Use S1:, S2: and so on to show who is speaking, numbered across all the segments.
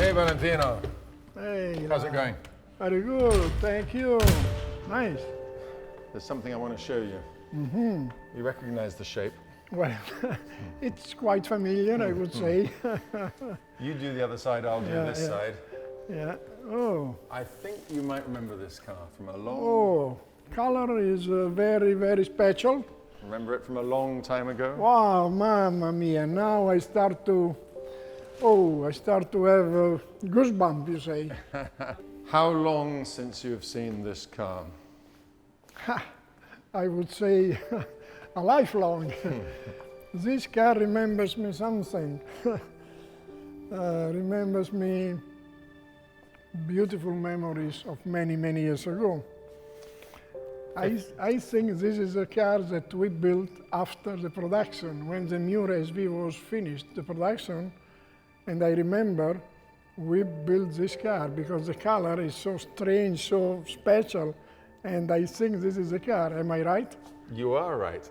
S1: Hey, Valentino.
S2: Hey.
S1: How's it going?
S2: Very good, thank you. Nice.
S1: There's something I want to show you. You recognize the shape.
S2: Well, it's quite familiar, I would say.
S1: You do the other side, I'll do this side.
S2: Yeah. Oh.
S1: I think you might remember this car from a long...
S2: Oh, color is very, very special.
S1: Remember it from a long time ago?
S2: Wow, mamma mia. Now I start to have goosebumps, you say.
S1: How long since you've seen this car?
S2: I would say a lifelong. This car remembers me something. Remembers me beautiful memories of many, many years ago. I think this is a car that we built after the production, when the Miura SV was finished, the production. And I remember we built this car because the color is so strange, so special. And I think this is the car. Am I right?
S1: You are right.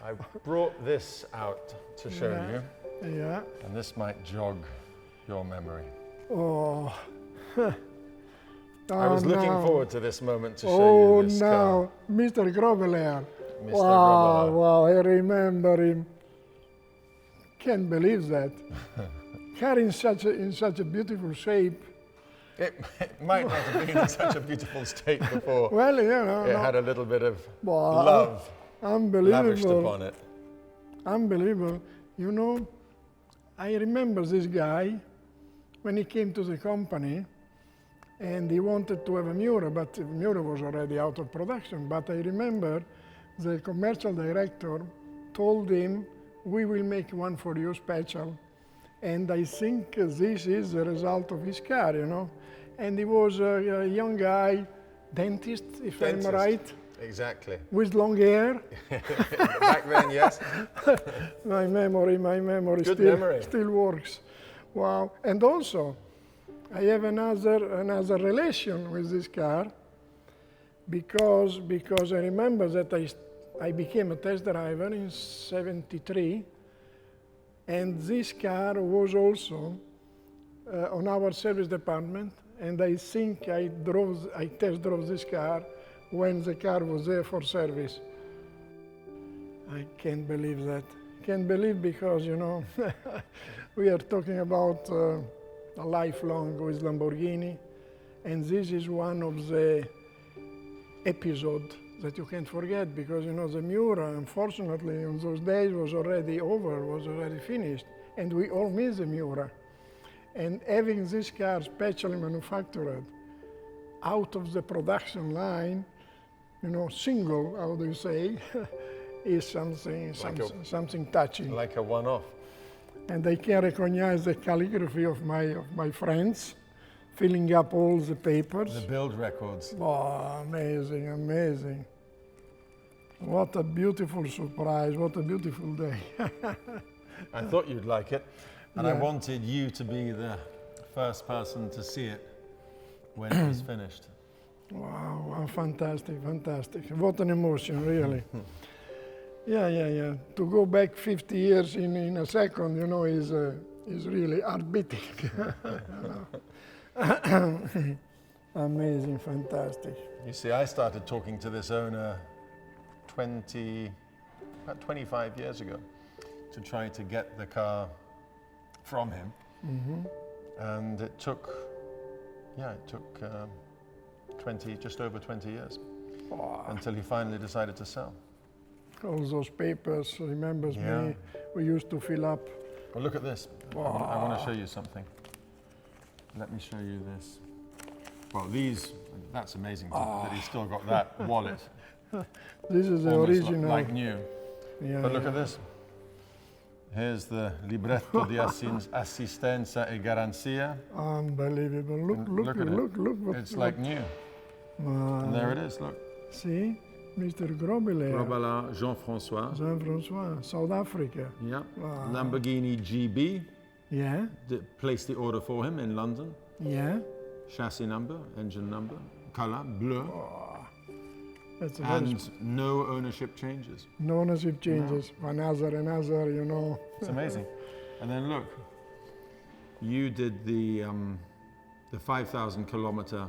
S1: I brought this out to show you.
S2: Yeah.
S1: And this might jog your memory.
S2: Oh.
S1: I was looking forward to this moment to show you this car.
S2: Mr. Grobeler.
S1: Mr.
S2: Wow,
S1: Grobeler.
S2: wow, I remember him. Can't believe that. Car in such a beautiful shape.
S1: It might not have been in such a beautiful state before.
S2: Well, you know.
S1: It had a little bit of love lavished upon it.
S2: Unbelievable. You know, I remember this guy when he came to the company and he wanted to have a Miura, but the Miura was already out of production. But I remember the commercial director told him, we will make one for you special. And I think this is the result of his car, you know. And he was a young guy, dentist, if I'm right.
S1: Exactly.
S2: With long hair.
S1: Back then, yes.
S2: My memory still works. Wow. And also, I have another relation with this car because I remember that I became a test driver in '73, and this car was also on our service department, and I think I test drove this car when the car was there for service. I can't believe that. Can't believe because, you know, we are talking about a lifelong with Lamborghini, and this is one of the episodes that you can't forget because, you know, the Miura, unfortunately, in those days was already over, was already finished, and we all miss the Miura. And having this car specially manufactured out of the production line, you know, single, how do you say, is something touching.
S1: Like a one-off.
S2: And I can recognize the calligraphy of my friends, filling up all the papers.
S1: The build records.
S2: Oh, amazing, amazing. What a beautiful surprise, what a beautiful day.
S1: I thought you'd like it, and I wanted you to be the first person to see it when it was finished.
S2: Wow, fantastic, fantastic. What an emotion, really. Yeah. To go back 50 years in a second, you know, is really heart beating. Amazing, fantastic.
S1: You see, I started talking to this owner about 25 years ago to try to get the car from him. And it took just over 20 years until he finally decided to sell.
S2: All those papers remembers me. We used to fill up.
S1: Well, look at this. I want to show you something. Let me show you this. Well, that's amazing that he's still got that wallet.
S2: This is the original.
S1: Like new.
S2: Yeah,
S1: but look at this. Here's the libretto di assistenza e garanzia.
S2: Unbelievable. Look.
S1: It's like new. And there it is, look.
S2: See? Mr. Grobeler.
S1: Grobeler Jean-François.
S2: Jean-François, South Africa.
S1: Yeah. Wow. Lamborghini GB.
S2: Yeah.
S1: Placed the order for him in London.
S2: Yeah.
S1: Chassis number, engine number, color, bleu.
S2: And
S1: no ownership changes.
S2: No ownership changes. No. Another, you know.
S1: It's amazing. And then look, you did the 5,000 kilometer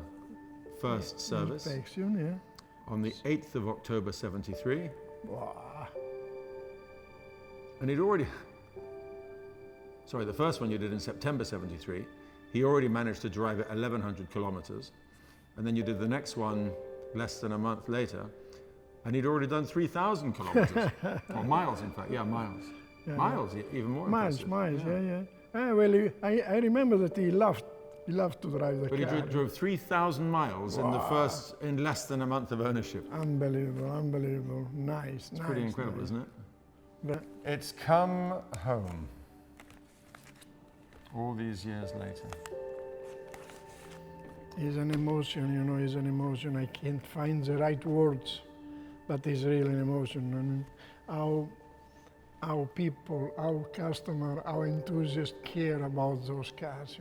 S1: first service
S2: Inspection, yeah.
S1: on the 8th of October 73.
S2: Wow.
S1: And he'd already, sorry, the first one you did in September 73, he already managed to drive it 1,100 kilometers. And then you did the next one less than a month later, and he'd already done 3,000 kilometers. Or miles, in fact, yeah, miles.
S2: Yeah,
S1: miles, even more
S2: Miles,
S1: impressive.
S2: yeah. Well, I remember that he loved to drive the
S1: But
S2: car.
S1: he drove 3,000 miles in less than a month of ownership.
S2: Unbelievable. Nice.
S1: It's pretty incredible, isn't it?
S2: But
S1: It's come home. All these years later.
S2: it's an emotion, it's an emotion. I can't find the right words, but it's really an emotion. I mean, our people, our customer, our enthusiasts care about those cars,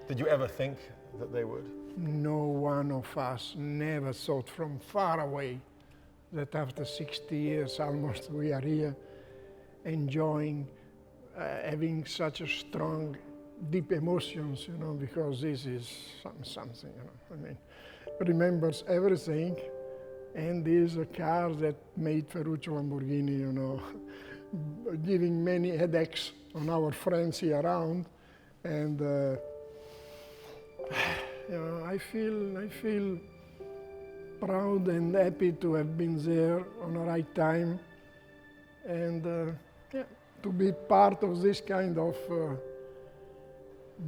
S1: Did you ever think that they would?
S2: No one of us never thought from far away that after 60 years almost we are here enjoying having such a strong, deep emotions, because this is something, I mean, remembers everything, and is a car that made Ferruccio Lamborghini, giving many headaches on our friends here around, and I feel proud and happy to have been there on the right time, and to be part of this kind of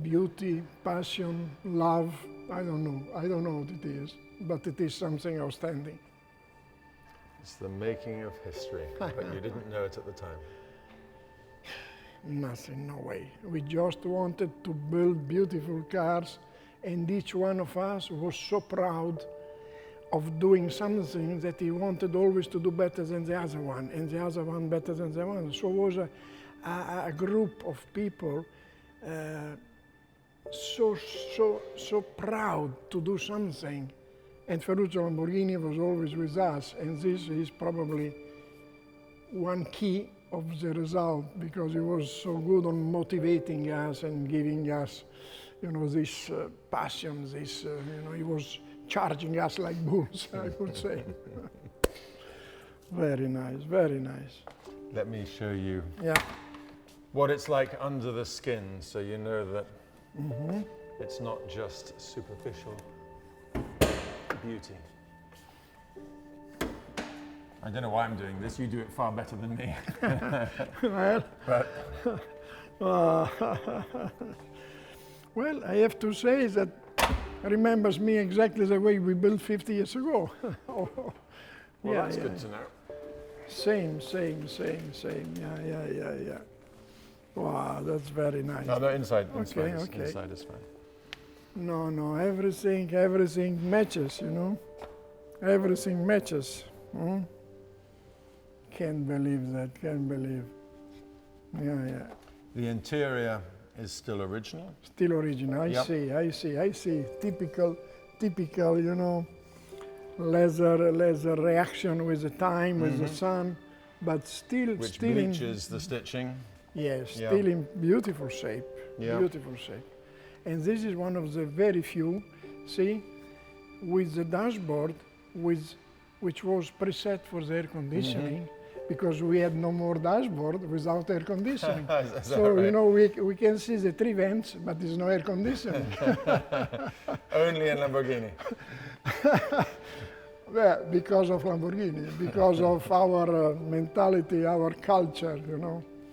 S2: beauty, passion, love. I don't know what it is, but it is something outstanding.
S1: It's the making of history, but you didn't know it at the time.
S2: Nothing, no way. We just wanted to build beautiful cars, and each one of us was so proud of doing something that he wanted always to do better than the other one, and the other one better than the one. So it was a group of people so proud to do something. And Ferruccio Lamborghini was always with us, and this is probably one key of the result, because he was so good on motivating us and giving us, this passion, this, he was charging us like bulls, I would say. Very nice, very nice.
S1: Let me show you
S2: Yeah.
S1: what it's like under the skin, so you know that it's not just superficial beauty. I don't know why I'm doing this. You do it far better than me.
S2: Well,
S1: But
S2: well, I have to say that remembers me exactly the way we built 50 years ago.
S1: well,
S2: Yeah,
S1: that's
S2: yeah.
S1: good to know.
S2: Same. Yeah. Wow, that's very nice.
S1: No, inside
S2: Okay.
S1: inside is fine.
S2: No, everything matches, Everything matches. Can't believe that, can't believe. Yeah.
S1: The interior is still original.
S2: Still original,
S1: Yep.
S2: I see. Typical, leather reaction with the time, with the sun, but still
S1: Which
S2: still in,
S1: bleaches the stitching.
S2: yes,
S1: Yeah.
S2: still in beautiful shape.
S1: Yeah.
S2: Beautiful shape. And this is one of the very few, see, with the dashboard, which was preset for the air conditioning, because we had no more dashboard without air conditioning.
S1: Is that
S2: So,
S1: right?
S2: we can see the three vents, but there's no air conditioning.
S1: Only in Lamborghini.
S2: Well, because of Lamborghini, because of our mentality, our culture,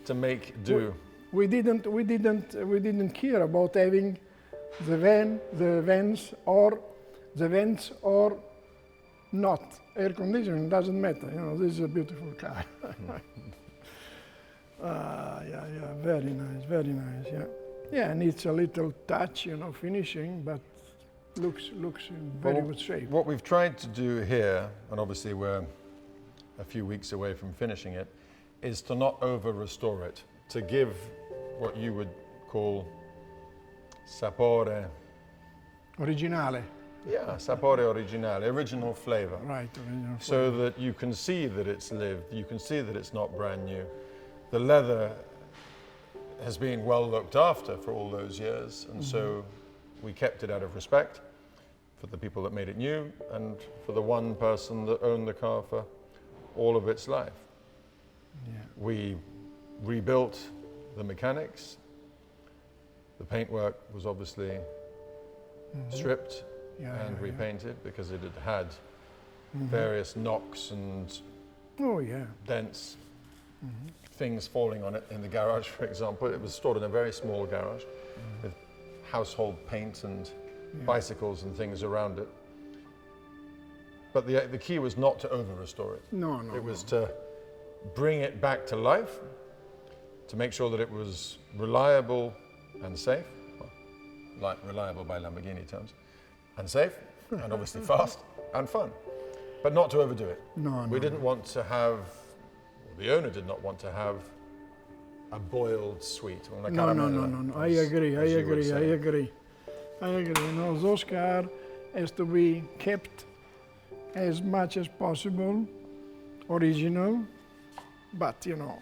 S1: To make do.
S2: We didn't care about having the vents or not. Air conditioning doesn't matter. This is a beautiful car. Yeah, very nice. Yeah, needs a little touch, finishing, but looks in very good shape.
S1: What we've tried to do here, and obviously we're a few weeks away from finishing it, is to not over-restore it, to give what you would call sapore.
S2: Originale.
S1: Yeah, sapore originale, original flavor.
S2: Right, original.
S1: So that you can see that it's lived, you can see that it's not brand new. The leather has been well looked after for all those years, and so we kept it out of respect for the people that made it new and for the one person that owned the car for all of its life.
S2: Yeah.
S1: We rebuilt the mechanics. The paintwork was obviously stripped and repainted because it had had various knocks and dents, things falling on it in the garage, for example. It was stored in a very small garage with household paint and bicycles and things around it. But the key was not to over-restore it.
S2: No.
S1: It was to bring it back to life, to make sure that it was reliable and safe, well, reliable by Lamborghini terms, and safe, and obviously fast and fun, but not to overdo it. We didn't want to have, the owner did not want to have a boiled sweet.
S2: No. I agree. You know, those cars has to be kept as much as possible, original, but you know,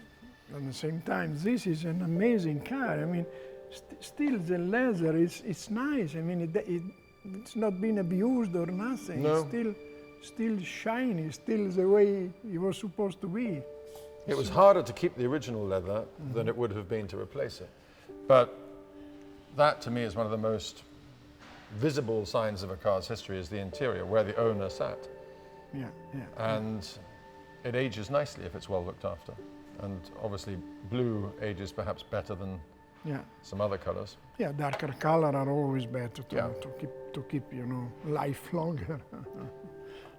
S2: at the same time, this is an amazing car. I mean, still the leather it's nice. I mean, it's not been abused or nothing.
S1: No.
S2: It's still shiny, still the way it was supposed to be.
S1: It was harder to keep the original leather than it would have been to replace it. But that, to me, is one of the most visible signs of a car's history, is the interior, where the owner sat. And it ages nicely if it's well looked after. And obviously, blue ages perhaps better than some other colors.
S2: Yeah, darker color are always better to keep you know, life longer.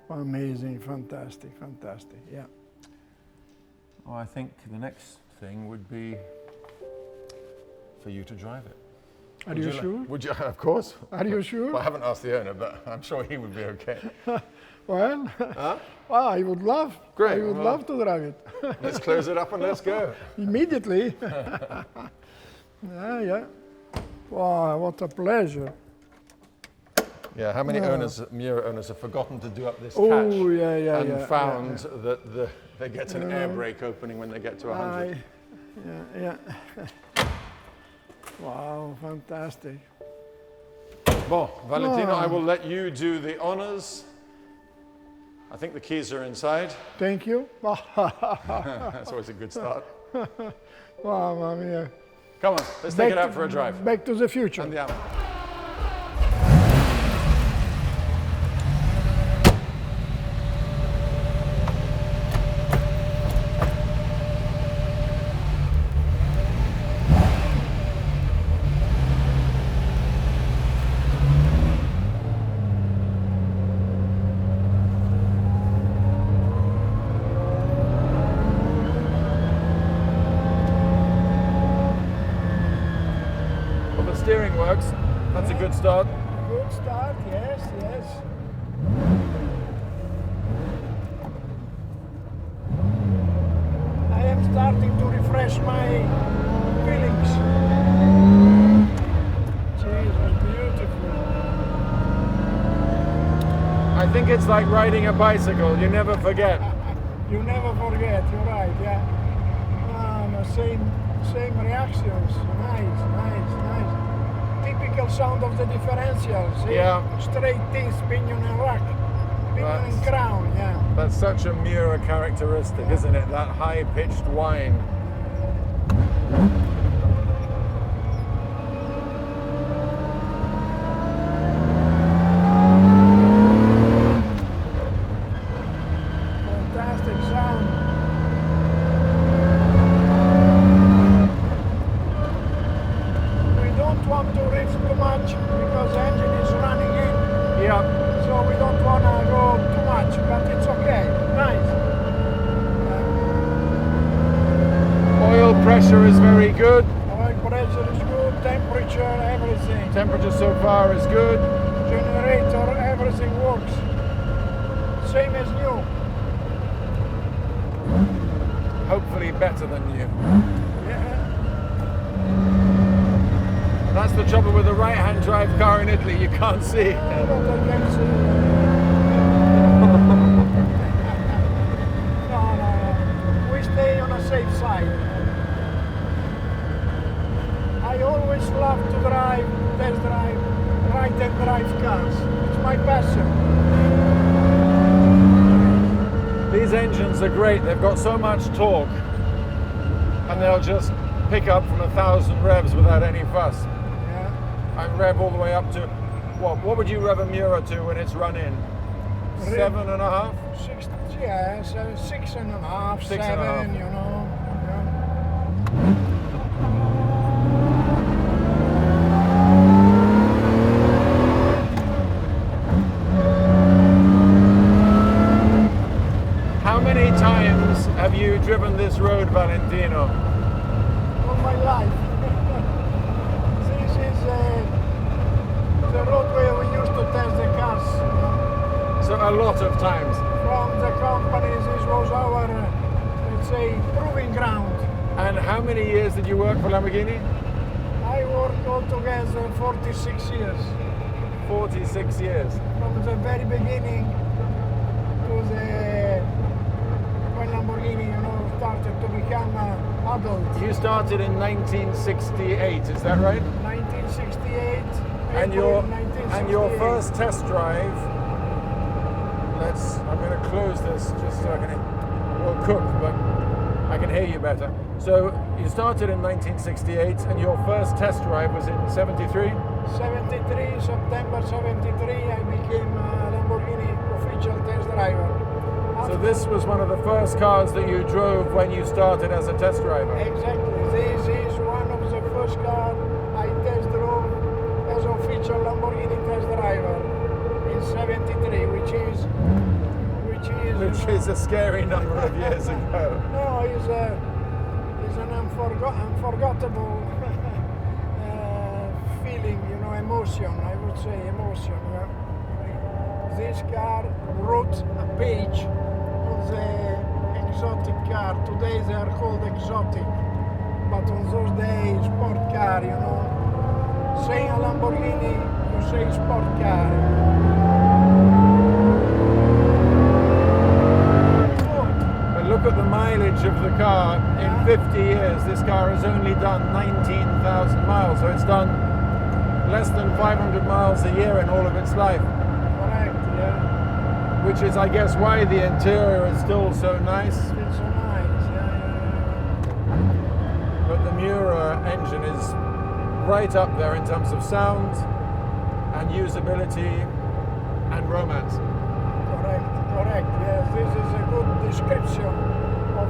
S2: Amazing, fantastic, yeah.
S1: Well, I think the next thing would be for you to drive it.
S2: Are you sure?
S1: Would you? Of course.
S2: Are you sure?
S1: Well, I haven't asked the owner, but I'm sure he would be okay.
S2: Well, I would love.
S1: Great.
S2: I would love to drive it.
S1: Let's close it up and let's go.
S2: Immediately. Yeah. Wow, what a pleasure.
S1: Yeah, how many Miura owners have forgotten to do up this catch?
S2: And
S1: found that they get an air brake opening when they get to 100.
S2: Yeah. Wow, fantastic.
S1: Well, Valentino, I will let you do the honors. I think the keys are inside.
S2: Thank you.
S1: That's always a good start.
S2: Wow, mamma mia.
S1: Come on, let's take it out for a drive.
S2: Back to the future.
S1: Andiamo. Steering works. That's a good start.
S2: Good start, yes. I am starting to refresh my feelings. Jesus, beautiful.
S1: I think it's like riding a bicycle. You never forget.
S2: You never forget, you're right, yeah. No, same reactions. Nice. Typical sound of the differentials.
S1: Yeah.
S2: Straight teeth, pinion and rack. Pinion and crown, yeah.
S1: That's such a Miura characteristic, isn't it? That high-pitched whine.
S2: Fantastic sound. We don't want to riff too much because the engine is running in.
S1: Yeah.
S2: So we don't want to go too much, but it's okay. Nice.
S1: Oil pressure is very good.
S2: Oil pressure is good, temperature, everything.
S1: Temperature so far is good.
S2: Generator, everything works. Same as new.
S1: Hopefully better than new.
S2: Yeah.
S1: That's the trouble with a right-hand drive car in Italy. You can't see.
S2: Yeah, but I can see. No. We stay on a safe side. just love to drive, test drive, right-hand drive cars. It's my passion.
S1: These engines are great. They've got so much torque, and they'll just pick up from 1,000 revs without any fuss.
S2: Yeah.
S1: And rev all the way up to, what would you rev a Miura to when it's run in? 7.5?
S2: 6, yeah, 6.5,
S1: 6
S2: 7,
S1: and a half.
S2: you know. Yeah.
S1: How many times have you driven this road, Valentino?
S2: All my life. This is the road where we used to test the cars.
S1: So a lot of times.
S2: From the companies, this was our, let's say, proving ground.
S1: And how many years did you work for Lamborghini?
S2: I worked altogether 46 years.
S1: 46 years.
S2: From the very beginning to the when Lamborghini, you know, started to become adult.
S1: You started in 1968, is that right?
S2: 1968.
S1: And
S2: April
S1: your
S2: 1968.
S1: first test drive. I'm going to close this just so I can. We'll cook, but I can hear you better. So you started in 1968, and your first test drive was in 73.
S2: 73, September 73, I became a Lamborghini official test driver.
S1: So this was one of the first cars that you drove when you started as a test driver.
S2: Exactly. This is one of the first cars I test drove as official Lamborghini test driver in 73, which
S1: is a scary number of years ago.
S2: No, it's an unforgettable feeling, you know, emotion. I would say emotion. Yeah. This car wrote a page on the exotic car. Today they are called exotic, but on those days, sport car, you know. Saying a Lamborghini, you say sport car.
S1: But look at the mileage of the car. In 50 years, this car has only done 19,000 miles, so it's done less than 500 miles a year in all of its life.
S2: Correct, yeah.
S1: Which is, I guess, why the interior is still so nice.
S2: It's so nice, yeah.
S1: But the Miura engine is right up there in terms of sound and usability and romance.
S2: Correct, yes. This is a good description of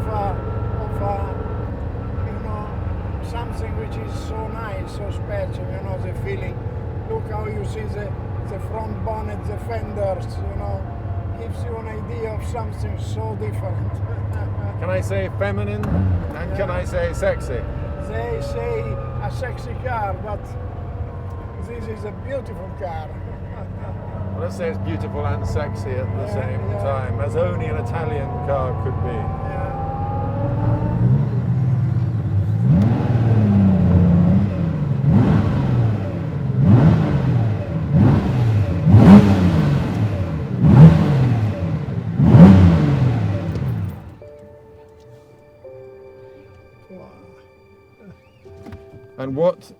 S2: you know, something which is so nice, so special, you know, the feeling. Look how you see the front bonnet, the fenders, you know, gives you an idea of something so different.
S1: Can I say feminine and can I say sexy?
S2: They say a sexy car, but this is a beautiful car.
S1: Well, let's say it's beautiful and sexy at the same time, as only an Italian car could be. And what?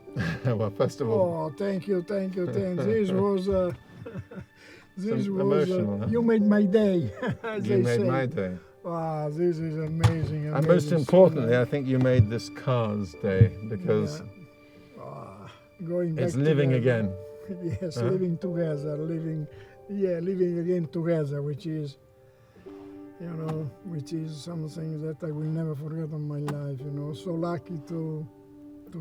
S1: Well, first of all.
S2: Oh, thank you. This was
S1: emotional, huh?
S2: You made my day. As
S1: You
S2: they
S1: made
S2: say.
S1: my day.
S2: Wow, this is amazing.
S1: And most importantly, I think you made this car's day because
S2: going back
S1: it's living
S2: together.
S1: again.
S2: Yes, living together, living again together, which is, you know, which is something that I will never forget in my life. You know, so lucky to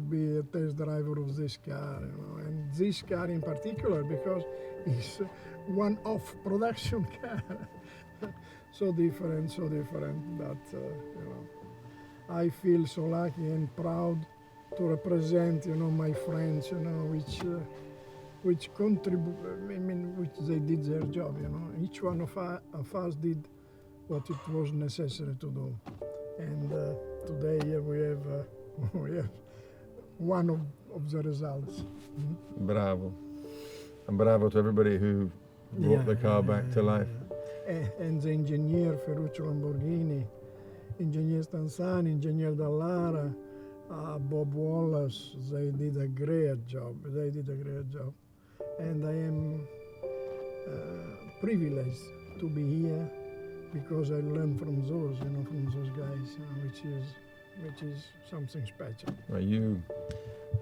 S2: be a test driver of this car, you know, and this car in particular because it's one-off production car. so different, but you know, I feel so lucky and proud to represent, you know, my friends, you know, which contribute, I mean, which they did their job, you know. Each one of us did what it was necessary to do, and today we have one of the results.
S1: Bravo. And bravo to everybody who brought the car back to life.
S2: And the engineer Ferruccio Lamborghini, engineer Stanzani, engineer Dallara, Bob Wallace, they did a great job. They did a great job. And I am privileged to be here because I learned from those, from those guys, which is something special.
S1: Well,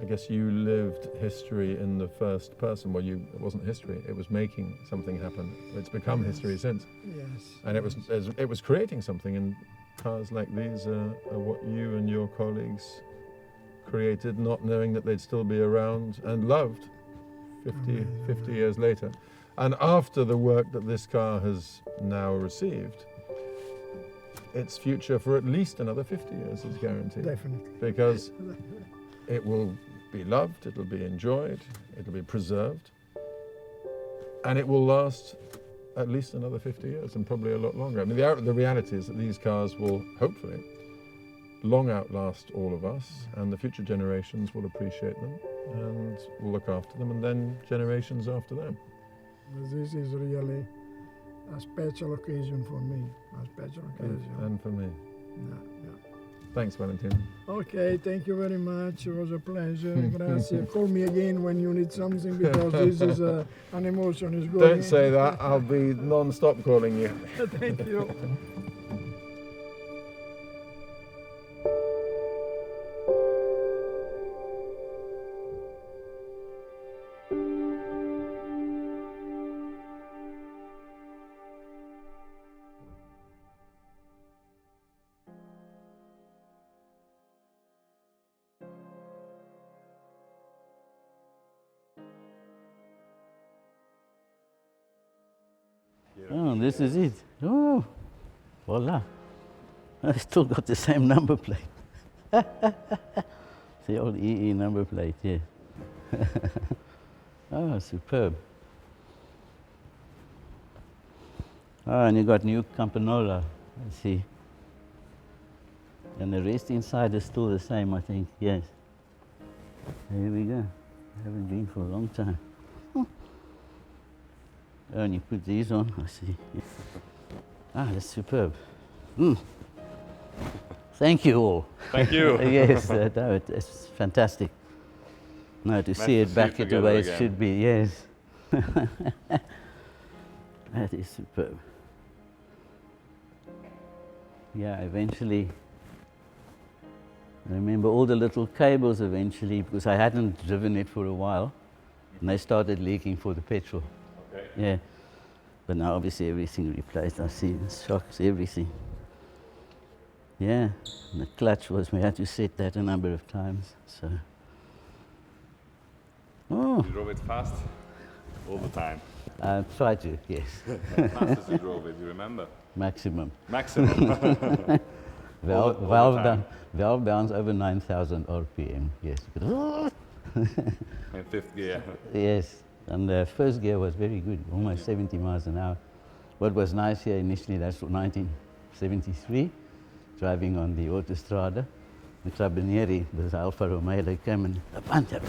S1: I guess you lived history in the first person. Well, it wasn't history, it was making something happen. It's become history since.
S2: Yes.
S1: And it was creating something, and cars like these are what you and your colleagues created, not knowing that they'd still be around and loved 50 years later. And after the work that this car has now received, its future for at least another 50 years is guaranteed.
S2: Definitely.
S1: Because it will be loved, it'll be enjoyed, it'll be preserved, and it will last at least another 50 years and probably a lot longer. I mean, the reality is that these cars will hopefully long outlast all of us, and the future generations will appreciate them and will look after them, and then generations after them.
S2: This is really a special occasion for me, a special occasion.
S1: And for me.
S2: Yeah.
S1: Thanks, Valentin.
S2: Okay, thank you very much. It was a pleasure. Grazie. Call me again when you need something, because this is an emotion is going.
S1: Don't say that. I'll be non-stop calling you.
S2: Thank you.
S3: Oh, this is it. Oh, voila. I still got the same number plate. The old EE number plate, yeah. Oh, superb. Oh, and you got new Campanola, I see. And the rest inside is still the same, I think, yes. Here we go. Haven't been for a long time. Oh, and you put these on, I see. Ah, that's superb. Thank you all.
S4: Thank you.
S3: Yes, no, it's fantastic. No, to see it back at the way it should be, yes. That is superb. Yeah, eventually, I remember all the little cables eventually, because I hadn't driven it for a while, and they started leaking for the petrol.
S4: Okay.
S3: Yeah, but now obviously everything replaced. I see the shocks, everything. Yeah, and the clutch was, we had to set that a number of times, so. Oh.
S4: You drove it fast? All the time?
S3: I tried to, yes.
S4: How fast as you drove it, you remember?
S3: Maximum.
S4: Maximum?
S3: Valve bounds over 9,000 RPM, yes.
S4: In fifth gear?
S3: Yes, and the first gear was very good, almost 70 miles an hour. What was nice here initially, that's 1973, driving on the Autostrada. The Carabinieri, with Alfa Romeo, they came and avante.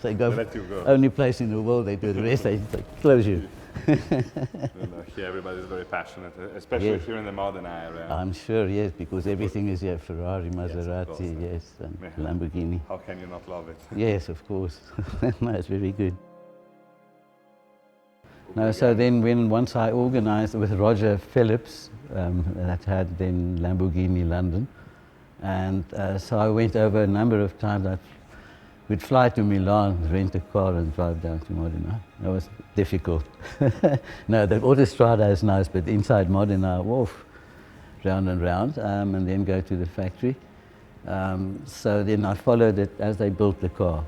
S3: So they
S4: let you go.
S3: Only place in the world they do the rest, they close you.
S4: Here everybody's very passionate, especially if you're in the Modena area.
S3: I'm sure, yes, because everything is here, Ferrari, Maserati,
S4: yes,
S3: and Lamborghini.
S4: How can you not love it?
S3: Yes, of course. No, it's very good. No, so then once I organized with Roger Phillips, that had then Lamborghini London, and so I went over a number of times. We'd fly to Milan, rent a car and drive down to Modena. That was difficult. No, the Autostrada is nice, but inside Modena, woof, round and round, and then go to the factory. So then I followed it as they built the car.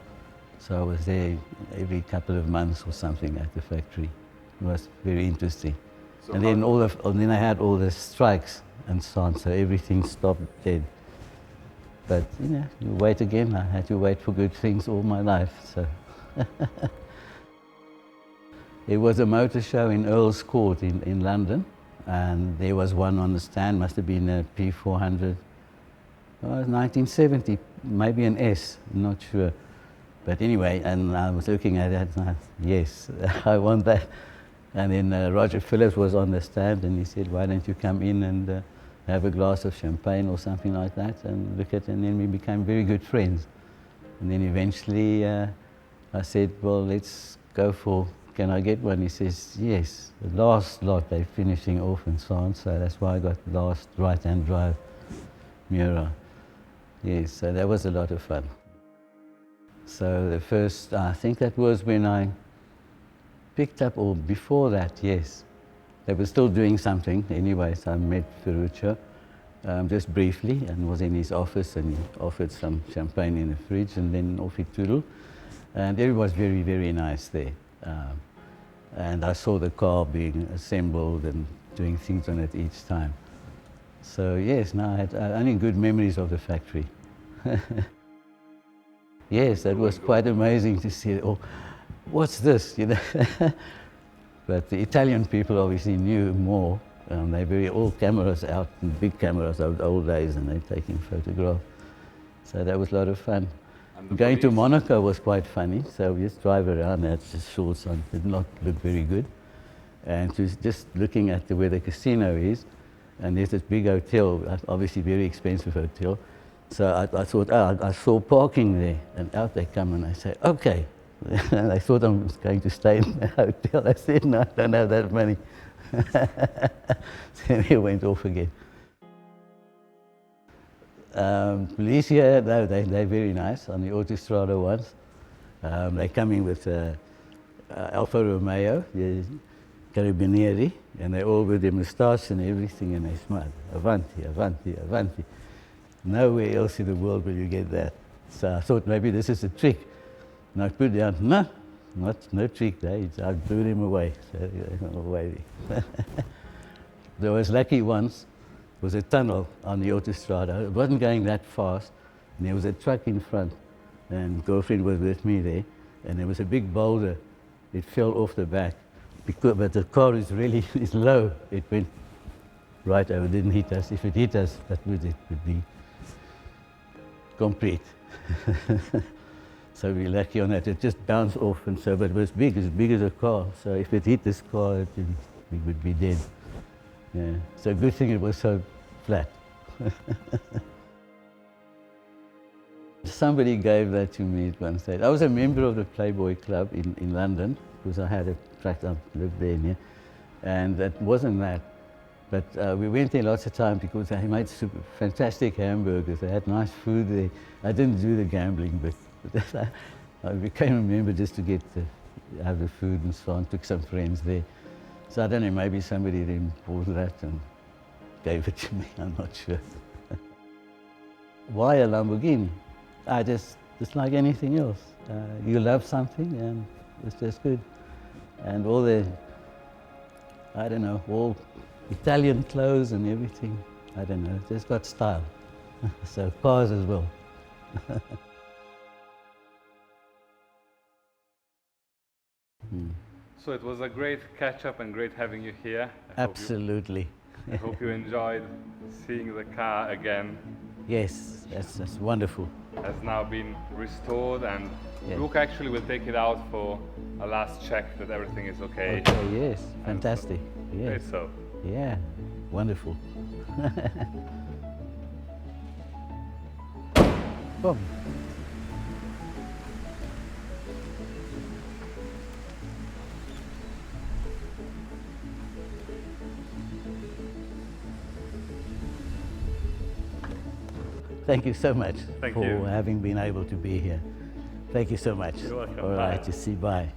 S3: So I was there every couple of months or something at the factory. It was very interesting. So and then I had all the strikes and so on, so everything stopped dead. But you wait again. I had to wait for good things all my life. So there was a motor show in Earl's Court in London, and there was one on the stand. Must have been a P400. Oh, 1970, maybe an S. I'm not sure. But anyway, and I was looking at it, and yes, I want that. And then Roger Phillips was on the stand, and he said, "Why don't you come in and have a glass of champagne or something like that, and look at, and then we became very good friends. And then eventually I said, well, let's go for, can I get one? He says, yes. The last lot they're finishing off and so on, so that's why I got the last right-hand drive Miura. Yes, so that was a lot of fun. So the first, I think that was when I picked up, or before that, yes. They were still doing something anyway, so I met Ferruccio just briefly and was in his office, and he offered some champagne in the fridge, and then off he toodled. And everyone was very, very nice there. And I saw the car being assembled and doing things on it each time. So yes, no, I had only good memories of the factory. Yes, that was quite amazing to see. Oh, what's this? You know. But the Italian people obviously knew more. They were all cameras out, and big cameras of the old days, and they're taking photographs. So that was a lot of fun. Going to Monaco was quite funny. So we just drive around, that's just shorts on, did not look very good. And just looking at where the casino is, and there's this big hotel, obviously very expensive hotel. So I thought, oh, I saw parking there, and out they come, and I say, okay. And I thought I was going to stay in the hotel. I said, no, I don't have that money. So he went off again. Police here, no, they're very nice on the Autostrada ones. They come in with Alfa Romeo, the Carabinieri, and they all with their moustache and everything, and they smile. Avanti, avanti, avanti. Nowhere else in the world will you get that. So I thought maybe this is a trick. And I put down, no, no trick there. I blew them away. So away. There was lucky once. There was a tunnel on the Autostrada. It wasn't going that fast, and there was a truck in front, and girlfriend was with me there, and there was a big boulder. It fell off the back, but the car is really low. It went right over, didn't hit us. If it hit us, it would be complete. So we're lucky on that. It just bounced off, and so, but it was big as a car. So if it hit this car, we would be dead. Yeah. So good thing it was so flat. Somebody gave that to me at one stage. I was a member of the Playboy Club in London, because I had a tract, I lived there, yeah? And that wasn't that. But we went there lots of times because they made fantastic hamburgers. They had nice food there. I didn't do the gambling, but I became a member just to get to have the food and so on. Took some friends there. So I don't know, maybe somebody then bought that and gave it to me, I'm not sure. Why a Lamborghini? Just like anything else. You love something and it's just good. And all the, I don't know, all Italian clothes and everything, I don't know, just got style. So cars as well.
S4: So it was a great catch-up and great having you here.
S3: Absolutely.
S4: I hope you enjoyed seeing the car again.
S3: Yes, that's wonderful.
S4: Has now been restored, and Luke actually will take it out for a last check that everything is okay.
S3: Okay, yes, fantastic. Yes.
S4: So.
S3: Yeah, wonderful. Boom. Thank you so much for having been able to be here. Thank you so much.
S4: You're welcome.
S3: All right, you see, bye.